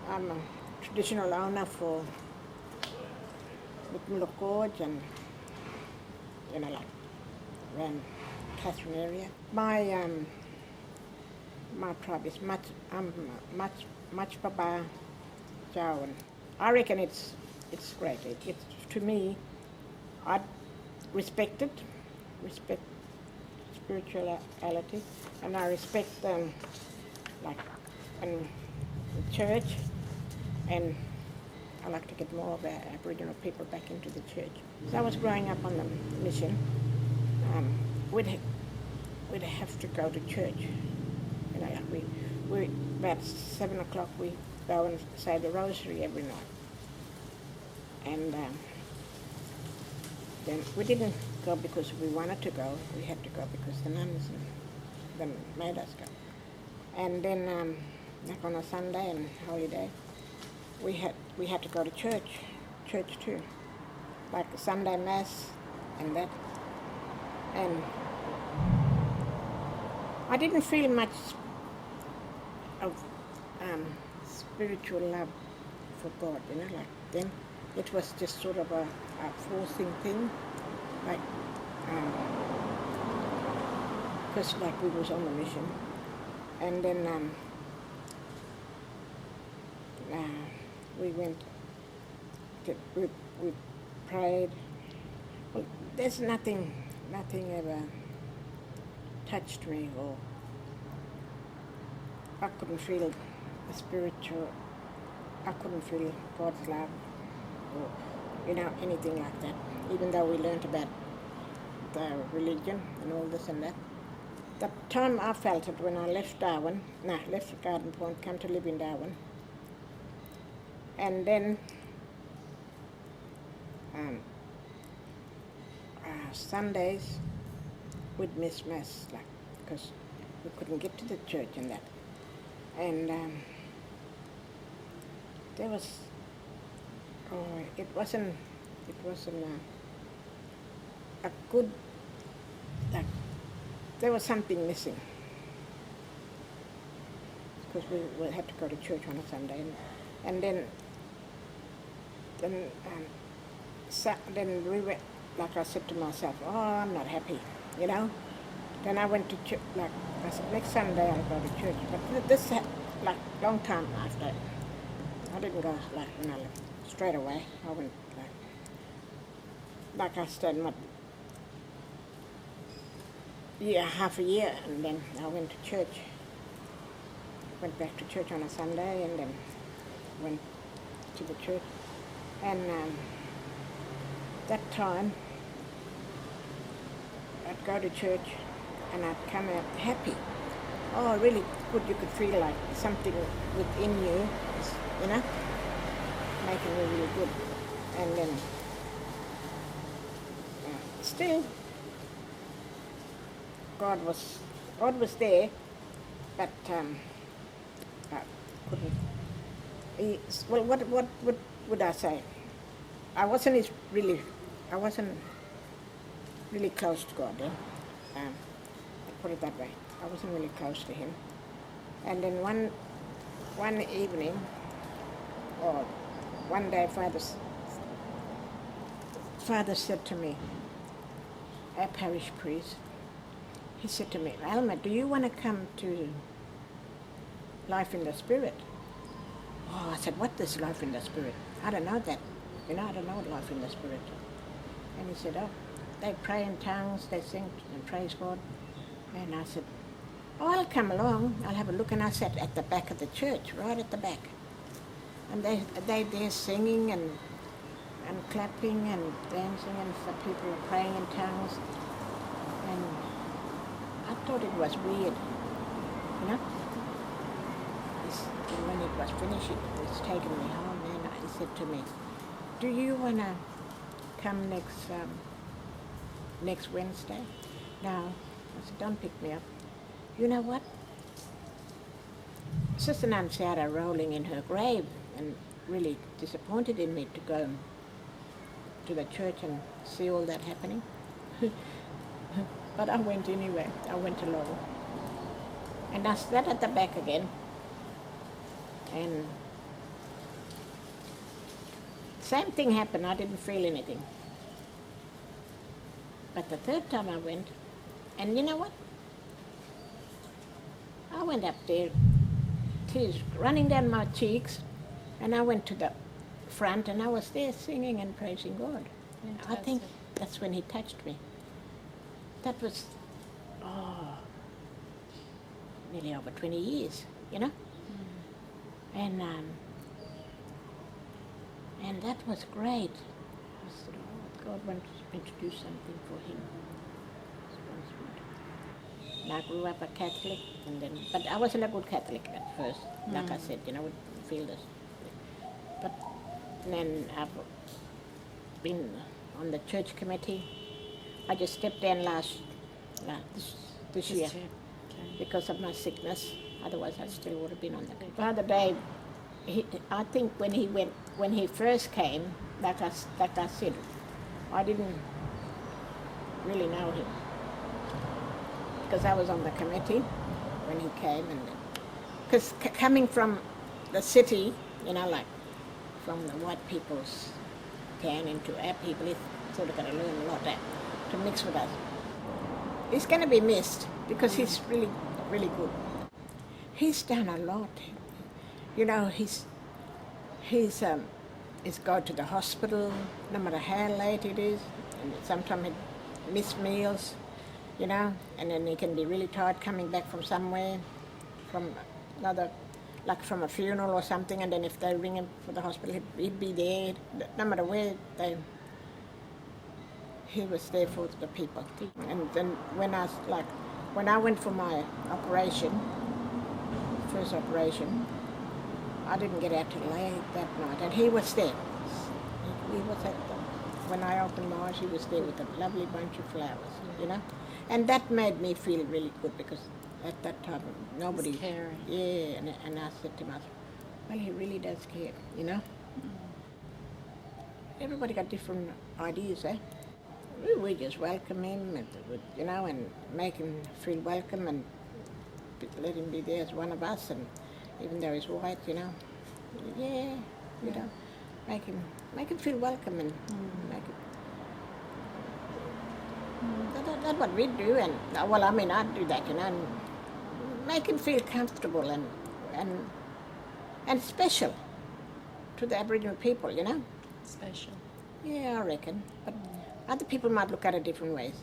I'm a traditional owner for Woodmillock Gorge and like around Catherine area. My tribe is much Baba Jawan. I reckon it's great. It's to me, I respect spirituality, and I respect like and church, and I like to get more of our Aboriginal people back into the church. So I was growing up on the mission. We'd have to go to church. Like we about 7 o'clock we go and say the rosary every night. And then we didn't go because we wanted to go. We had to go because the nuns and them made us go. And then like on a Sunday and holiday, we had to go to church too, like Sunday Mass and that. And I didn't feel much of spiritual love for God, like then. It was just sort of a forcing thing, like because like we was on the mission, and then we went. We prayed. Well, there's nothing ever touched me, or I couldn't feel the spiritual. I couldn't feel God's love, or anything like that. Even though we learnt about the religion and all this and that. The time I felt it when I left Garden Point, come to live in Darwin, and then Sundays we'd miss Mass, like, because we couldn't get to the church and that. And there was, it wasn't a good, like, there was something missing, because we had to go to church on a Sunday, and then we went, like I said to myself, I'm not happy, Then I went to church, like I said, next Sunday I'll go to church. But this, like, long time after, I didn't go, like, when I left, straight away. I went, like I stayed half a year, and then I went to church. Went back to church on a Sunday, and then went to the church. And that time, I'd go to church, and I'd come out happy. Oh, really good. You could feel like something within you, making you really good. And then still, God was there, but I couldn't. Well, what would I say? I wasn't really close to God. I'd put it that way. I wasn't really close to Him. And then one evening, or one day, Father said to me, our parish priest, he said to me, Alma, do you want to come to Life in the Spirit? Oh, I said, what is Life in the Spirit? I don't know that. I don't know what Life in the Spirit. And he said, oh, they pray in tongues, they sing and praise God. And I said, oh, I'll come along, I'll have a look. And I sat at the back of the church, right at the back. And they're singing and clapping and dancing, and some people are praying in tongues. And I thought it was weird, you know. And when it was finished, it was taking me home, and he said to me, "Do you wanna come next Wednesday?" No. I said, "Don't pick me up." You know what? Sister Nancyara rolling in her grave and really disappointed in me to go to the church and see all that happening. But I went anyway. I went along. And I sat at the back again. And same thing happened. I didn't feel anything. But the third time I went, and you know what? I went up there, tears running down my cheeks, and I went to the front and I was there singing and praising God. Fantastic. I think that's when he touched me. That was, nearly over 20 years, you know? And that was great. I said, oh, God wants me to do something for him. And I grew up a Catholic, but I wasn't a good Catholic at first. Like I said, I would feel this. But then I've been on the church committee. I just stepped down this year because of my sickness. Otherwise, I still would have been on the committee. Father Dave, I think when he first came, like I said, I didn't really know him because I was on the committee when he came, and because coming from the city, like from the white people's town into our people, he's sort of going to learn a lot to mix with us. He's going to be missed because he's really, really good. He's done a lot. He's go to the hospital, no matter how late it is, and sometimes he miss meals, and then he can be really tired coming back from somewhere, from another, like from a funeral or something, and then if they ring him for the hospital, he'd be there, no matter where he was there for the people. And then when I went for my first operation, I didn't get out till late that night, and he was there. He was when I opened my eyes, he was there with a lovely bunch of flowers, And that made me feel really good because at that time, nobody... He's caring. Yeah, and I said to myself, well, he really does care, Everybody got different ideas, eh? We just welcome him, and make him feel welcome and let him be there as one of us, and even though he's white, make him feel welcome and make it. That's what we do, and I do that, and make him feel comfortable and special to the Aboriginal people, Special. Yeah, I reckon, but other people might look at it different ways.